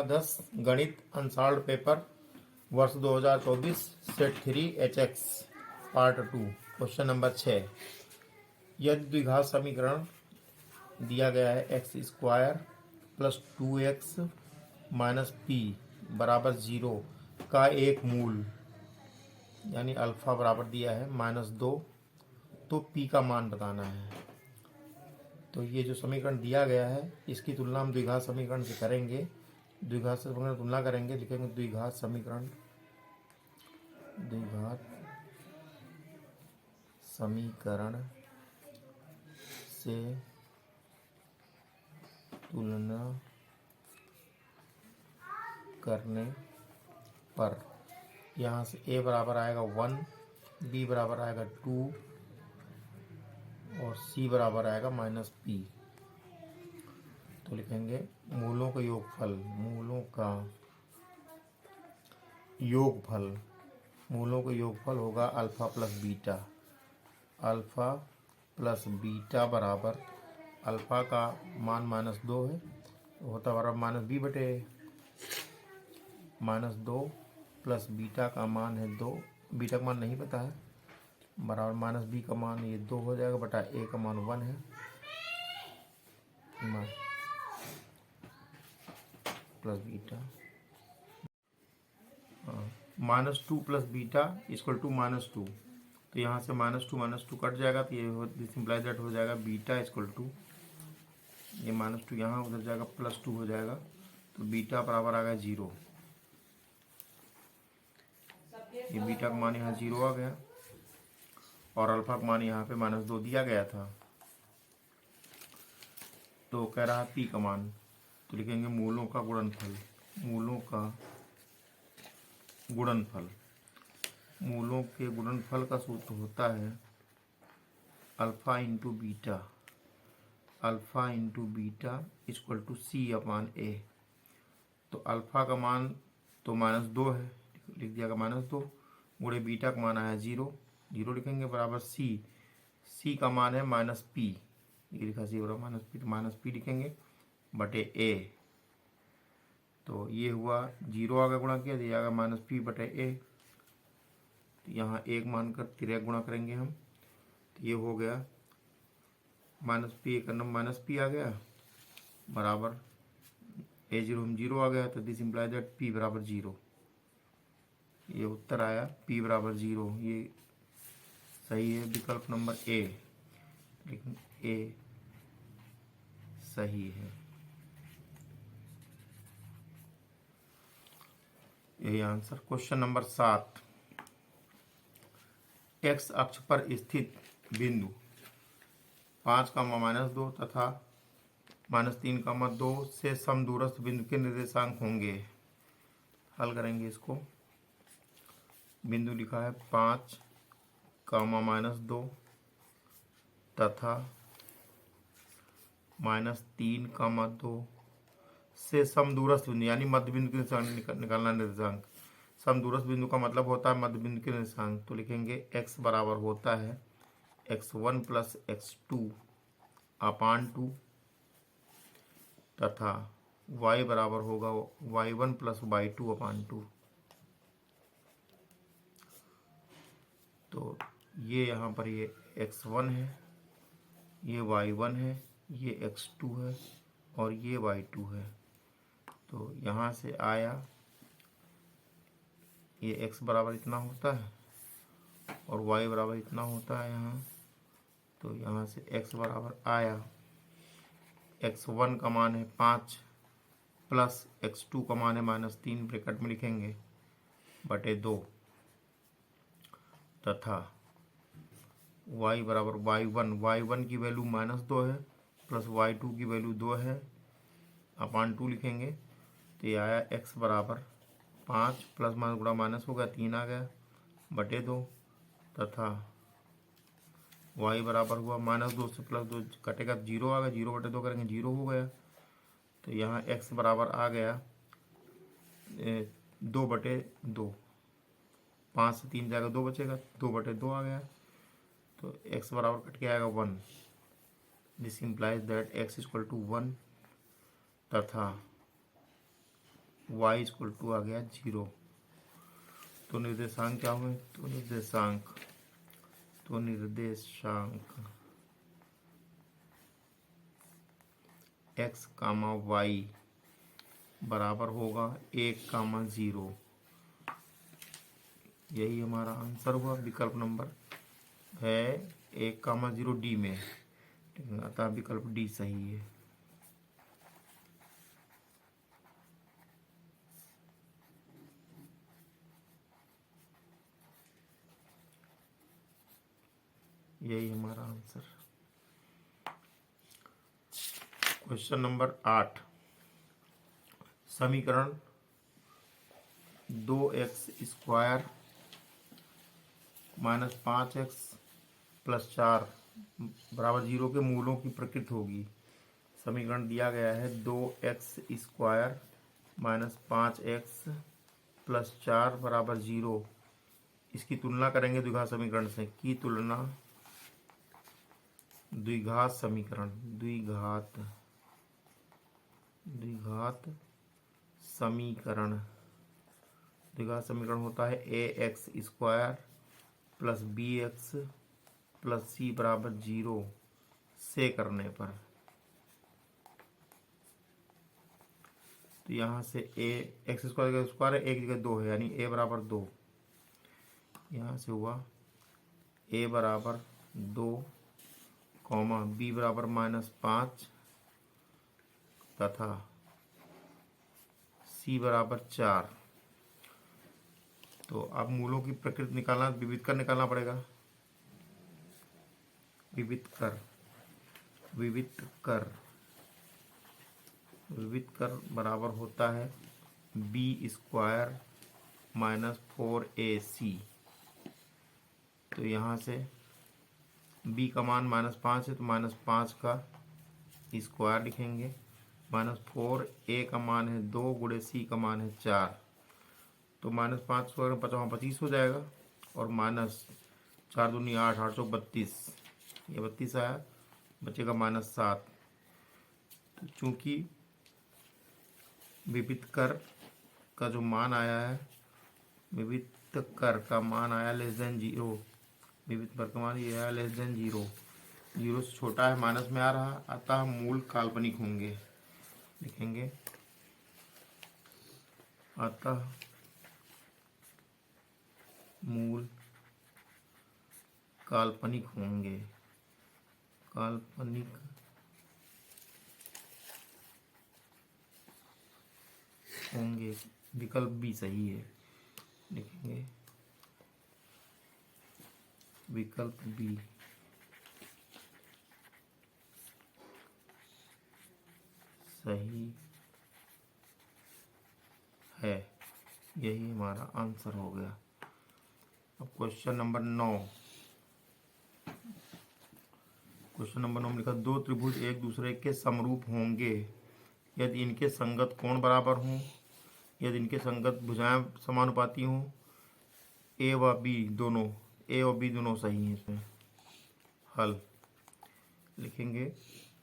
10 गणित unsolved paper वर्ष 2024 set 3 HX part 2 question number 6। यदि द्विघात समीकरण दिया गया है x square plus 2x minus P बराबर 0 का एक मूल यानी अल्फा बराबर दिया है -2, तो पी का मान बताना है। तो ये जो समीकरण दिया गया है इसकी तुलना हम द्विघात समीकरण से करेंगे। द्विघात समीकरण तुलना करेंगे, लिखेंगे द्विघात समीकरण से तुलना करने पर यहाँ से a बराबर आएगा 1, b बराबर आएगा 2 और c बराबर आएगा -p। तो लिखेंगे मूलों का योगफल होगा अल्फा प्लस बीटा बराबर अल्फा का मान -2 है, होता बराबर -b बटे -2 प्लस बीटा का मान है 2, बीटा का मान नहीं पता है, बराबर -b का मान ये 2 हो जाएगा बटा a का मान 1 है plus beta -2 plus beta equal to -2। तो यहाँ से -2 कट जाएगा, तो ये सिंप्लाई दैट हो जाएगा बीटा इक्वल टू ये -2 यहाँ उधर जाएगा +2 हो जाएगा, तो बीटा बराबर आ गया 0। ये बीटा का मान यहाँ 0 आ गया और अल्फा का मान यहाँ पे -2 दिया गया था। तो कह रहा है पी का मान, तो लिखेंगे मूलों का गुणनफल। मूलों के गुणनफल का सूत्र होता है alpha into beta equal to c/a। तो अल्फा का मान तो -2 है, लिख दिया -2 गुणे बीटा का मान आया 0 लिखेंगे बराबर c का मान है -p, ये लिखा c बराबर -p लिखेंगे बटे a। तो ये हुआ 0 आगे गुणा किया, दिया गया -p बटे a। तो यहाँ एक मान कर तिरक गुणा करेंगे हम, तो ये हो गया -p का नंबर -p आ गया बराबर a0 हम 0 आ गया, तो दिस इम्प्लाई दैट p बराबर 0। ये उत्तर आया p बराबर 0, ये सही है विकल्प नंबर a, लेकिन a सही है। यही आंसर। Question number 7। एक्स अक्ष पर स्थित बिंदु 5, -2 तथा -3, 2 से समदूरस्थ बिंदु के निर्देशांक होंगे। हल करेंगे इसको। बिंदु लिखा है 5, -2 तथा -3, 2 से समदूरस्थ बिंदु यानी मध्य बिंदु के निकालना निर्देशांक। समदूरस्थ बिंदु का मतलब होता है मध्य बिंदु के निर्देशांक। तो लिखेंगे x बराबर होता है x1 + x2/2 तथा y बराबर होगा y1 + y2/2। तो ये यहाँ पर ये x1 है, ये y1 है, ये x2 है और ये y2 है। तो यहाँ से आया ये x बराबर इतना होता है और y बराबर इतना होता है यहाँ। तो यहाँ से x बराबर आया x1 का मान है 5 प्लस x2 का मान है -3, ब्रैकेट में लिखेंगे बटे 2 तथा y बराबर y1 की वैल्यू -2 है प्लस y2 की वैल्यू 2 है /2 लिखेंगे। तो ये आया x बराबर 5 प्लस माइनस गुणा माइनस होगा 3 आ गया बटे 2 तथा y बराबर हुआ -2 से +2 कटेगा 0 आ गया, 0 बटे 2 करेंगे 0 हो गया। तो यहाँ x बराबर आ गया 2 बटे 2, 5 से 3 जाएगा 2 बचेगा, 2 बटे 2 आ गया। तो x बराबर कट के आएगा 1। दिस इम्प्लाइज दैट x = 1 तथा y इक्वल टू आ गया 0। तो निर्देशांक क्या हुए? तो निर्देशांक x कामा y बराबर होगा 1,0। यही हमारा आंसर हुआ। विकल्प नंबर है 1,0 डी में, अतः विकल्प डी सही है। यही हमारा आंसर। क्वेश्चन नंबर 8, समीकरण 2x² माइनस 5x प्लस 4 बराबर 0 के मूलों की प्रकृति होगी। समीकरण दिया गया है 2x² माइनस 5x प्लस 4 बराबर 0। इसकी तुलना करेंगे द्विघात समीकरण से। की तुलना द्विघात समीकरण द्विघात समीकरण होता है ax² plus bx plus c बराबर 0 से करने पर। तो यहाँ से x² का स्क्वायर है, एक जगह 2 है, यानी a बराबर 2। यहाँ से हुआ a बराबर 2 कॉमा b बराबर -5 तथा c बराबर 4। तो अब मूलों की प्रकृति निकालना, विविध कर निकालना पड़ेगा। विविध कर बराबर होता है b² माइनस 4ac। तो यहाँ से b का मान -5 है, तो -5 का स्क्वायर लिखेंगे, -4 a का मान है 2 गुणे c का मान है 4। तो -5 स्क्वायर 25 हो जाएगा, और -4 दूनी 8, 8 चौक 32, ये 32 आया, बचेगा -7। तो चूंकि विविध कर का जो मान आया है, विविध कर का मान आया <0, विविध कर का मान ये आया <0, 0 से छोटा है, माइनस में आ रहा, अतः मूल काल्पनिक होंगे। लिखेंगे अतः मूल काल्पनिक होंगे। विकल्प बी सही है। लिखेंगे विकल्प बी सही है। यही हमारा आंसर हो गया। अब क्वेश्चन नंबर 9 में लिखा, दो त्रिभुज एक दूसरे के समरूप होंगे यदि इनके संगत कोण बराबर हों, यदि इनके संगत भुजाएं समानुपाती हों। ए और बी दोनों सही हैं। इसमें हल लिखेंगे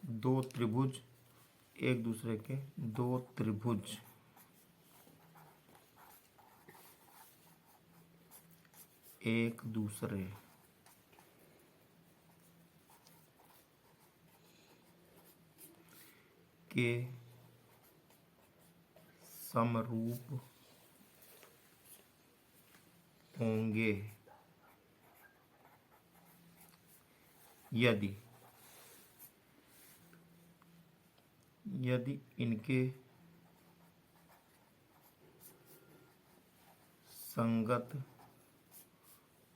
दो त्रिभुज एक दूसरे के के समरूप होंगे यदि इनके संगत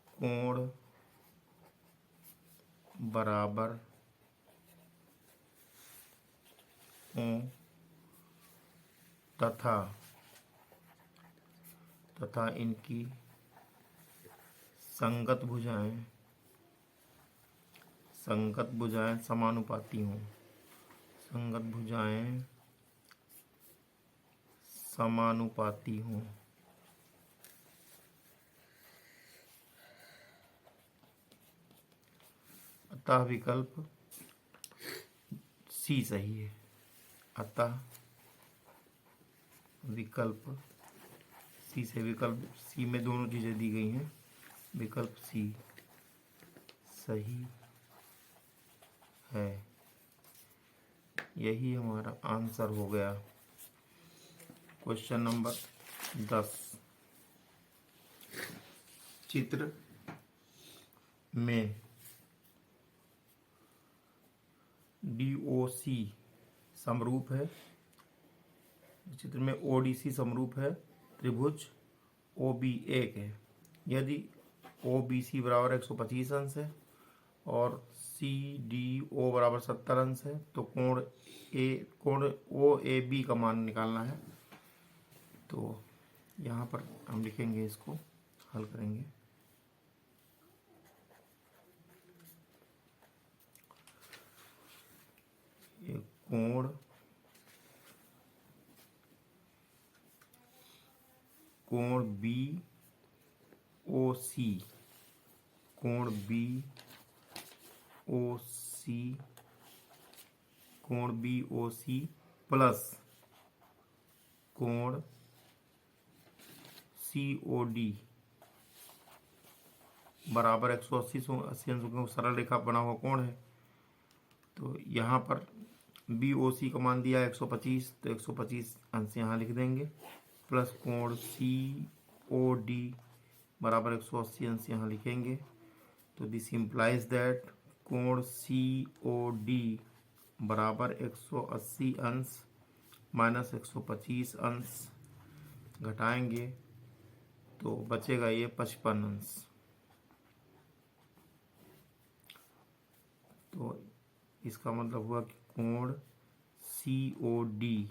कोण बराबर हों तथा इनकी संगत भुजाएं समानुपाती हों। अतः विकल्प सी सही है। अतः विकल्प सी से, विकल्प सी में दोनों चीज़ें दी गई हैं, विकल्प सी सही है। यही हमारा आंसर हो गया। क्वेश्चन नंबर 10, चित्र में DOC समरूप है, चित्र में ODC समरूप है, त्रिभुज OB एक है। यदि OBC बराबर 125 अंश है और CDO बराबर 70 अंश है तो कोण OAB का मान निकालना है। तो यहाँ पर हम लिखेंगे, इसको हल करेंगे। ये कोण BOC, कोण BOC प्लस कोण COD बराबर 180 अंशों का सरल रेखा बना हुआ कोण है। तो यहाँ पर BOC का मान दिया है 125, तो 125 अंश यहाँ लिख देंगे, प्लस कोण COD बराबर 180 अंश यहाँ लिखेंगे। तो दिस इम्प्लाइज दैट कोण COD बराबर 180 अंश माइनस 125 अंश, घटाएंगे तो बचेगा ये 55 अंश। तो इसका मतलब हुआ कि कोण COD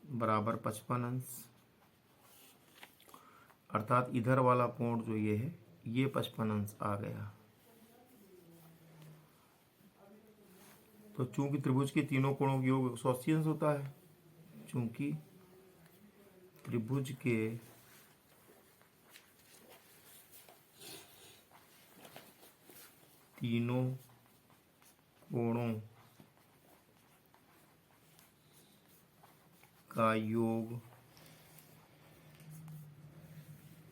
बराबर 55 अंश, अर्थात इधर वाला कोण जो ये है ये 55 अंश आ गया। तो चूंकि त्रिभुज के तीनों कोणों का योग 180 अंश होता है, चूंकि त्रिभुज के तीनों कोणों का योग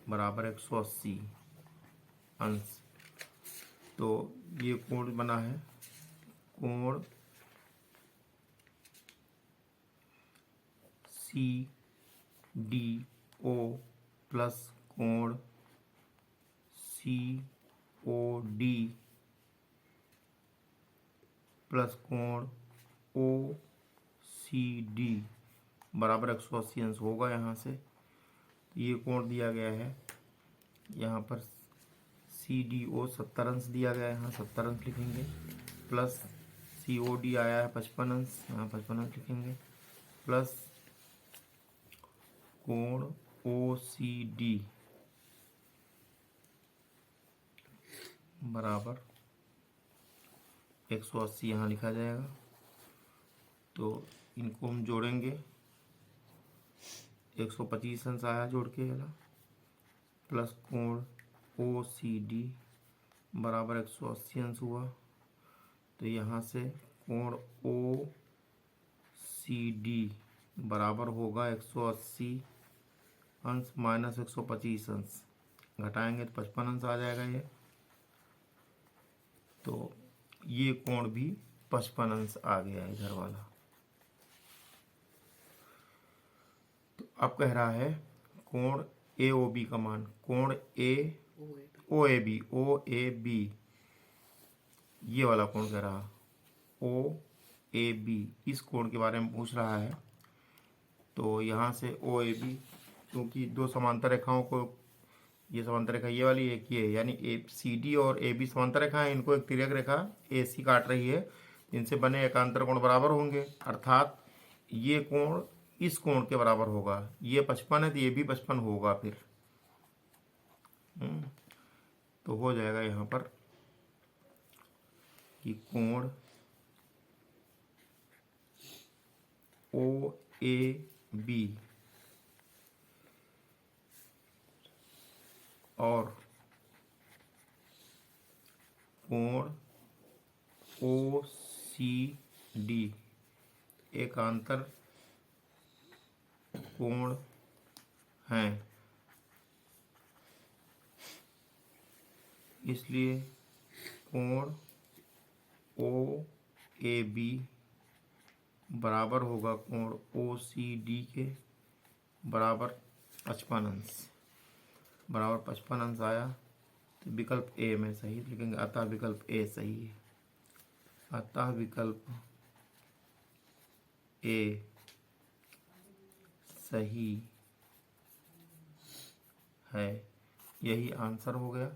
बराबर 180 अंश, तो ये कोण बना है कोण CDO प्लस कोण COD प्लस कोण OCD बराबर 180 अंश होगा। यहाँ से ये कोण दिया गया है, यहाँ पर CDO 70 अंश दिया गया है, यहाँ 70 अंश लिखेंगे, प्लस COD आया है 55 अंश, यहाँ 55 अंश लिखेंगे, प्लस कोण OCD बराबर 180 यहाँ लिखा जाएगा। तो इनको हम जोड़ेंगे, 125 अंश आया जोड़ के वाला, प्लस कोण OCD बराबर 180 अंश हुआ। तो यहाँ से कोण OCD बराबर होगा 180 अंश माइनस 125 अंश, घटाएंगे तो 55 अंश आ जाएगा ये। तो ये कोण भी 55 अंश आ गया इधर वाला। तो अब कह रहा है कोण AOB का मान, कोण OAB ये वाला कोण कह रहा, OAB इस कोण के बारे में पूछ रहा है। तो यहाँ से OAB, क्योंकि दो समांतर रेखाओं को, ये समांतर रेखा ये वाली एक ये, यानी CD और AB समांतर रेखा है, इनको एक तिर्यक रेखा AC काट रही है, इनसे बने एकांतर कोण बराबर होंगे, अर्थात ये कोण इस कोण के बराबर होगा। ये 55 है तो ये भी 55 होगा फिर। तो हो जाएगा यहाँ पर कि कोण OAB और कोण OCD एकांतर कोण हैं, इसलिए कोण ओ ए बी बराबर होगा कोण ओ सी डी के बराबर 55 अंश। बराबर 55 अंश आया तो विकल्प ए में सही लिखेंगे, अतः विकल्प ए सही है। अतः विकल्प ए सही है, यही आंसर हो गया।